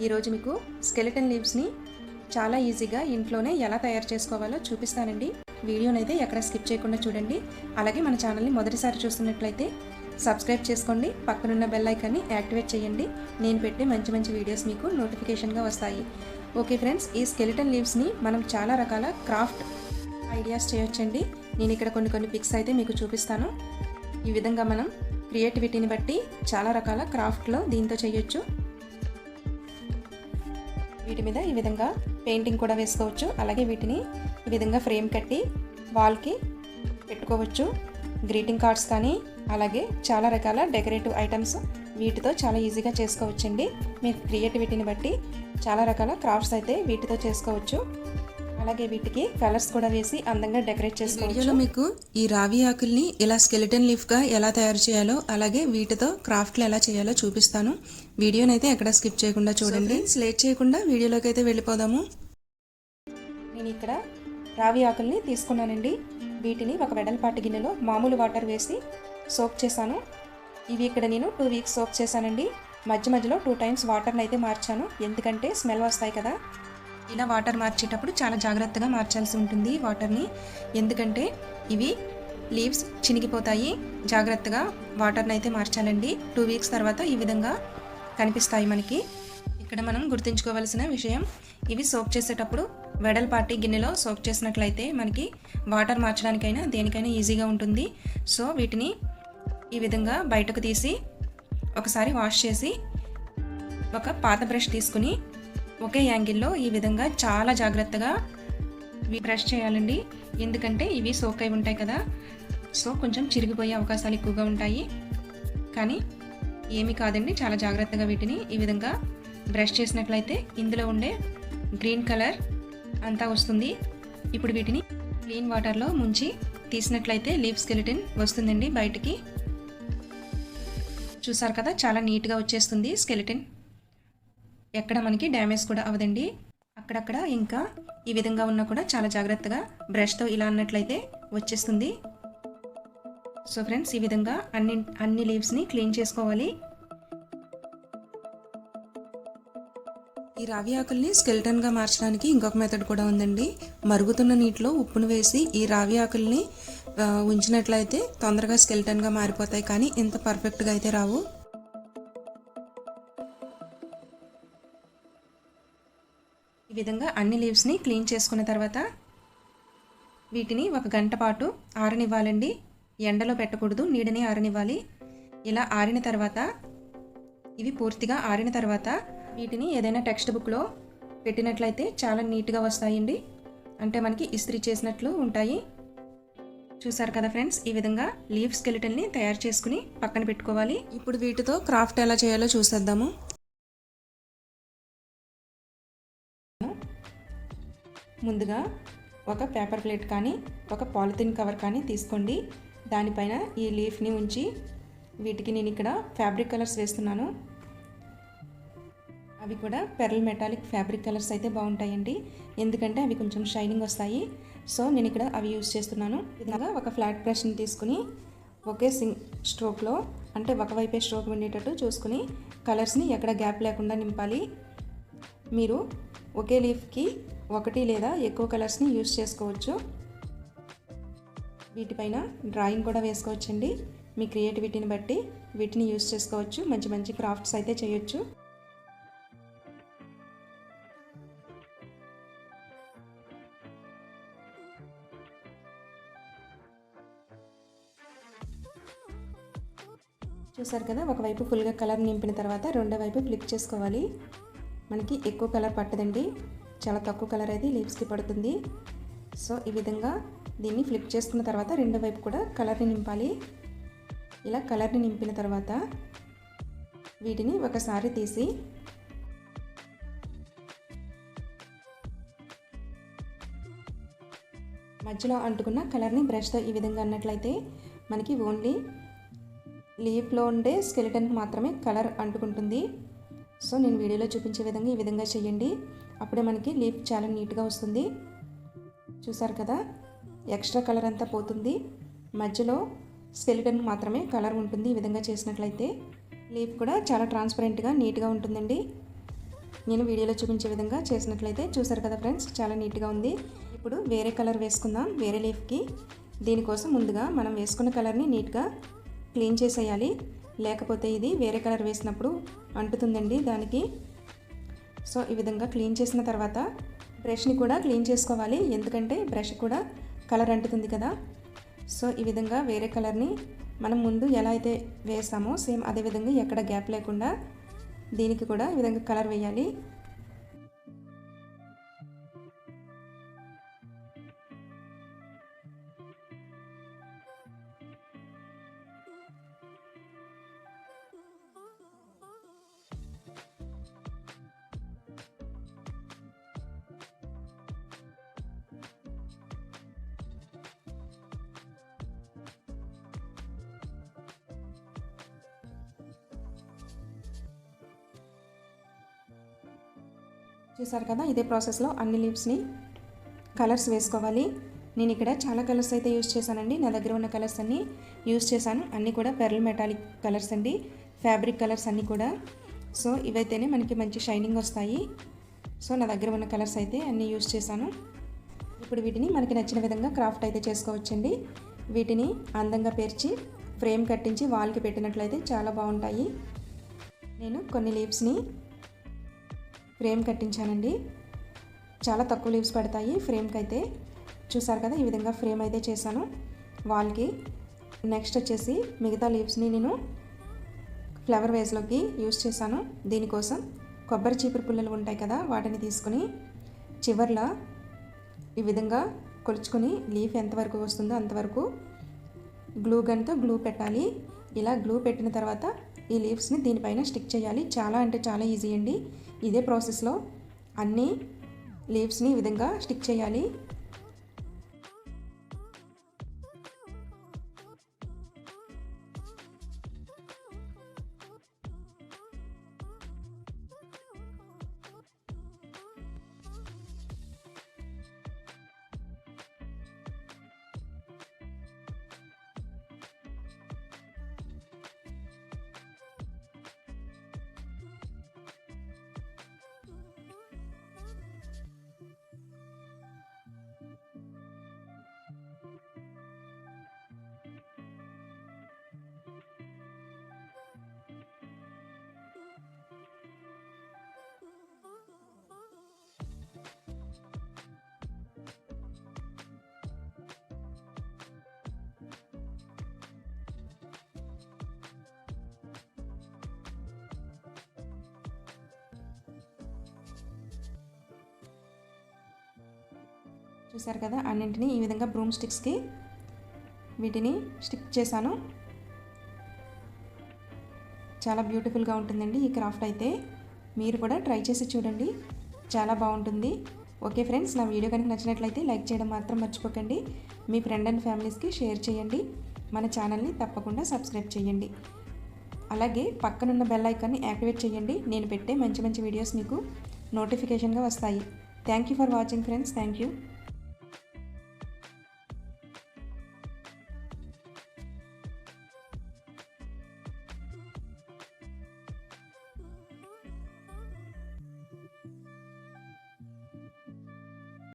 ఈరోజు మీకు స్కెలిటన్ లీవ్స్ని చాలా ఈజీగా ఇంట్లోనే ఎలా తయారు చేసుకోవాలో చూపిస్తానండి. వీడియోనైతే ఎక్కడ స్కిప్ చేయకుండా చూడండి. అలాగే మన ఛానల్ని మొదటిసారి చూస్తున్నట్లయితే సబ్స్క్రైబ్ చేసుకోండి. పక్కనున్న బెల్ ఐకాన్ని యాక్టివేట్ చేయండి. నేను పెట్టే మంచి మంచి వీడియోస్ మీకు నోటిఫికేషన్గా వస్తాయి. ఓకే ఫ్రెండ్స్, ఈ స్కెలిటన్ లీవ్స్ని మనం చాలా రకాల క్రాఫ్ట్ ఐడియాస్ చేయొచ్చండి. నేను ఇక్కడ కొన్ని పిక్స్ అయితే మీకు చూపిస్తాను. ఈ విధంగా మనం క్రియేటివిటీని బట్టి చాలా రకాల క్రాఫ్ట్లో దీంతో చేయొచ్చు. వీటి మీద ఈ విధంగా పెయింటింగ్ కూడా వేసుకోవచ్చు. అలాగే వీటిని ఈ విధంగా ఫ్రేమ్ కట్టి వాల్కి పెట్టుకోవచ్చు. గ్రీటింగ్ కార్డ్స్ కానీ అలాగే చాలా రకాల డెకరేటివ్ ఐటమ్స్ వీటితో చాలా ఈజీగా చేసుకోవచ్చండి. మీ క్రియేటివిటీని బట్టి చాలా రకాల క్రాఫ్ట్స్ అయితే వీటితో చేసుకోవచ్చు. అలాగే వీటికి కలర్స్ కూడా వేసి అందంగా డెకరేట్ చేసుకోవచ్చు. వీడియోలో మీకు ఈ రావి ఆకుల్ని ఇలా స్కెలిటన్ లీఫ్గా ఎలా తయారు చేయాలో అలాగే వీటితో క్రాఫ్ట్లు ఎలా చేయాలో చూపిస్తాను. వీడియోని అయితే ఎక్కడ స్కిప్ చేయకుండా చూడండి. లేట్ చేయకుండా వీడియోలోకి అయితే వెళ్ళిపోదాము. నేను ఇక్కడ రావి ఆకుల్ని తీసుకున్నానండి. వీటిని ఒక వెడల్పాటి గిన్నెలో మామూలు వాటర్ వేసి సోక్ చేశాను. ఇవి ఇక్కడ నేను 2 వీక్స్ సోక్ చేశానండి. మధ్యలో 2 టైమ్స్ వాటర్ని అయితే మార్చాను, ఎందుకంటే స్మెల్ వస్తాయి కదా. ఇలా వాటర్ మార్చేటప్పుడు చాలా జాగ్రత్తగా మార్చాల్సి ఉంటుంది వాటర్ని, ఎందుకంటే ఇవి లీవ్స్ చినిగిపోతాయి. జాగ్రత్తగా వాటర్ని అయితే మార్చాలండి. 2 వీక్స్ తర్వాత ఈ విధంగా కనిపిస్తాయి మనకి. ఇక్కడ మనం గుర్తుంచుకోవాల్సిన విషయం, ఇవి సోక్ చేసేటప్పుడు వెడల్పాటి గిన్నెలో సోక్ చేసినట్లయితే మనకి వాటర్ మార్చడానికైనా దేనికైనా ఈజీగా ఉంటుంది. సో వీటిని ఈ విధంగా బయటకు తీసి ఒకసారి వాష్ చేసి ఒక పాత బ్రష్ తీసుకుని ఒకే యాంగిల్లో ఈ విధంగా చాలా జాగ్రత్తగా బ్రష్ చేయాలండి. ఎందుకంటే ఇవి సోక్ అయి ఉంటాయి కదా, సో కొంచెం చిరిగిపోయే అవకాశాలు ఎక్కువగా ఉంటాయి. కానీ ఏమీ కాదండి, చాలా జాగ్రత్తగా వీటిని ఈ విధంగా బ్రష్ చేసినట్లయితే ఇందులో ఉండే గ్రీన్ కలర్ అంతా వస్తుంది. ఇప్పుడు వీటిని క్లీన్ వాటర్లో ముంచి తీసినట్లయితే లీఫ్ స్కెలిటన్ వస్తుందండి బయటికి. చూసారు కదా, చాలా నీట్గా వచ్చేస్తుంది స్కెలిటన్. ఎక్కడ మనకి డ్యామేజ్ కూడా అవ్వదండి. అక్కడక్కడ ఇంకా ఈ విధంగా ఉన్నా కూడా చాలా జాగ్రత్తగా బ్రష్తో ఇలా అన్నట్లయితే వచ్చేస్తుంది. సో ఫ్రెండ్స్, ఈ విధంగా అన్ని లీవ్స్ని క్లీన్ చేసుకోవాలి. ఈ రావి ఆకుల్ని స్కెలిటన్గా మార్చడానికి ఇంకొక మెథడ్ కూడా ఉందండి. మరుగుతున్న నీటిలో ఉప్పును వేసి ఈ రావి ఆకుల్ని ఉంచినట్లయితే తొందరగా స్కెలిటన్గా మారిపోతాయి, కానీ ఇంత పర్ఫెక్ట్గా అయితే రావు. ఈ విధంగా అన్ని లీవ్స్ని క్లీన్ చేసుకున్న తర్వాత వీటిని 1 గంట పాటు ఆరనివ్వాలండి. ఎండలో పెట్టకూడదు, నీడని ఆరనివ్వాలి. ఇలా ఆరిన తర్వాత ఇవి పూర్తిగా ఆరిన తర్వాత వీటిని ఏదైనా టెక్స్ట్ బుక్లో పెట్టినట్లయితే చాలా నీట్గా వస్తాయండి. అంటే మనకి ఇస్త్రీ చేసినట్లు ఉంటాయి. చూసారు కదా ఫ్రెండ్స్, ఈ విధంగా లీఫ్ స్కెలిటన్ని తయారు చేసుకుని పక్కన పెట్టుకోవాలి. ఇప్పుడు వీటితో క్రాఫ్ట్ ఎలా చేయాలో చూసేద్దాము. ముందుగా ఒక పేపర్ ప్లేట్ కానీ ఒక పాలిథిన్ కవర్ కానీ తీసుకోండి. దానిపైన ఈ లీఫ్ని ఉంచి వీటికి నేను ఇక్కడ ఫ్యాబ్రిక్ కలర్స్ వేస్తున్నాను. అవి కూడా పెర్ల్ మెటాలిక్ ఫ్యాబ్రిక్ కలర్స్ అయితే బాగుంటాయండి, ఎందుకంటే అవి కొంచెం షైనింగ్ వస్తాయి. సో నేను ఇక్కడ అవి యూజ్ చేస్తున్నాను. ఇలాగా ఒక ఫ్లాట్ బ్రష్ని తీసుకుని ఒకే స్ట్రోక్లో, అంటే ఒకవైపే స్ట్రోక్ ఉండేటట్టు చూసుకుని కలర్స్ని ఎక్కడ గ్యాప్ లేకుండా నింపాలి. మీరు ఒకే లీఫ్కి 1 లేదా ఎక్కువ కలర్స్ని యూజ్ చేసుకోవచ్చు. వీటిపైన డ్రాయింగ్ కూడా వేసుకోవచ్చండి. మీ క్రియేటివిటీని బట్టి వీటిని యూజ్ చేసుకోవచ్చు. మంచి మంచి క్రాఫ్ట్స్ అయితే చేయొచ్చు. చూసారు కదా, ఒకవైపు ఫుల్గా కలర్ నింపిన తర్వాత రెండో వైపు ఫ్లిప్ చేసుకోవాలి. మనకి ఎక్కువ కలర్ పట్టదండి, చాలా తక్కువ కలర్ అయితే లీవ్స్కి పడుతుంది. సో ఈ విధంగా దీన్ని ఫ్లిప్ చేసుకున్న తర్వాత రెండో వైపు కూడా కలర్ని నింపాలి. ఇలా కలర్ని నింపిన తర్వాత వీటిని ఒకసారి తీసి మధ్యలో అంటుకున్న కలర్ని బ్రష్తో ఈ విధంగా అన్నట్లయితే మనకి ఓన్లీ లీఫ్లో ఉండే స్కెలిటన్కి మాత్రమే కలర్ అంటుకుంటుంది. సో నేను వీడియోలో చూపించే విధంగా ఈ విధంగా చేయండి, అప్పుడే మనకి లీఫ్ చాలా నీట్గా వస్తుంది. చూసారు కదా, ఎక్స్ట్రా కలర్ అంతా పోతుంది, మధ్యలో స్కెలిటన్ మాత్రమే కలర్ ఉంటుంది. ఈ విధంగా చేసినట్లయితే లీఫ్ కూడా చాలా ట్రాన్స్పరెంట్గా నీట్గా ఉంటుందండి. నేను వీడియోలో చూపించే విధంగా చేసినట్లయితే చూసారు కదా ఫ్రెండ్స్, చాలా నీట్గా ఉంది. ఇప్పుడు వేరే కలర్ వేసుకుందాం వేరే లీఫ్కి. దీనికోసం ముందుగా మనం వేసుకున్న కలర్ని నీట్గా క్లీన్ చేసేయాలి, లేకపోతే ఇది వేరే కలర్ వేసినప్పుడు అంటుతుందండి దానికి. సో ఈ విధంగా క్లీన్ చేసిన తర్వాత బ్రష్ని కూడా క్లీన్ చేసుకోవాలి, ఎందుకంటే బ్రష్ కూడా కలర్ అంటుతుంది కదా. సో ఈ విధంగా వేరే కలర్ని మనం ముందు ఎలా అయితే వేసామో సేమ్ అదే విధంగా ఎక్కడ గ్యాప్ లేకుండా దీనికి కూడా ఈ విధంగా కలర్ వేయాలి. చూసారు కదా, ఇదే ప్రాసెస్లో అన్ని లీవ్స్ని కలర్స్ వేసుకోవాలి. నేను ఇక్కడ చాలా కలర్స్ అయితే యూజ్ చేశానండి. నా దగ్గర ఉన్న కలర్స్ అన్నీ యూజ్ చేశాను. అన్నీ కూడా పెర్ల్ మెటాలిక్ కలర్స్ అండి, ఫ్యాబ్రిక్ కలర్స్ అన్నీ కూడా. సో ఇవైతేనే మనకి మంచి షైనింగ్ వస్తాయి. సో నా దగ్గర ఉన్న కలర్స్ అయితే అన్నీ యూజ్ చేశాను. ఇప్పుడు వీటిని మనకి నచ్చిన విధంగా క్రాఫ్ట్ అయితే చేసుకోవచ్చండి. వీటిని అందంగా పేర్చి ఫ్రేమ్ కట్టించి వాల్కి పెట్టినట్లయితే చాలా బాగుంటాయి. నేను కొన్ని లీవ్స్ని ఫ్రేమ్ కట్టించానండి. చాలా తక్కువ లీవ్స్ పడతాయి ఫ్రేమ్కి అయితే. చూసారు కదా, ఈ విధంగా ఫ్రేమ్ అయితే చేశాను వాల్కి. నెక్స్ట్ వచ్చేసి మిగతా లీవ్స్ని నేను ఫ్లవర్ వేస్లోకి యూజ్ చేశాను. దీనికోసం కొబ్బరి చీపురు పుల్లలు ఉంటాయి కదా, వాటిని తీసుకుని చివర్లా ఈ విధంగా కొలుచుకొని లీఫ్ ఎంతవరకు వస్తుందో అంతవరకు గ్లూ గన్తో గ్లూ పెట్టాలి. ఇలా గ్లూ పెట్టిన తర్వాత ఈ లీవ్స్ని దీనిపైన స్టిక్ చేయాలి. చాలా అంటే చాలా ఈజీ అండి. ఇదే ప్రాసెస్లో అన్ని లీవ్స్ని ఈ విధంగా స్టిక్ చేయాలి. చూసారు కదా, అన్నింటినీ ఈ విధంగా బ్రూమ్ స్టిక్స్కి వీటిని స్టిక్ చేశాను. చాలా బ్యూటిఫుల్గా ఉంటుందండి ఈ క్రాఫ్ట్ అయితే. మీరు కూడా ట్రై చేసి చూడండి, చాలా బాగుంటుంది. ఓకే ఫ్రెండ్స్, నా వీడియో కనుక నచ్చినట్లయితే లైక్ చేయడం మాత్రం మర్చిపోకండి. మీ ఫ్రెండ్ అండ్ ఫ్యామిలీస్కి షేర్ చేయండి. మన ఛానల్ని తప్పకుండా సబ్స్క్రైబ్ చేయండి. అలాగే పక్కనున్న బెల్ ఐకాన్ని యాక్టివేట్ చేయండి. నేను పెట్టే మంచి మంచి వీడియోస్ మీకు నోటిఫికేషన్గా వస్తాయి. Thank you for watching friends. Thank you.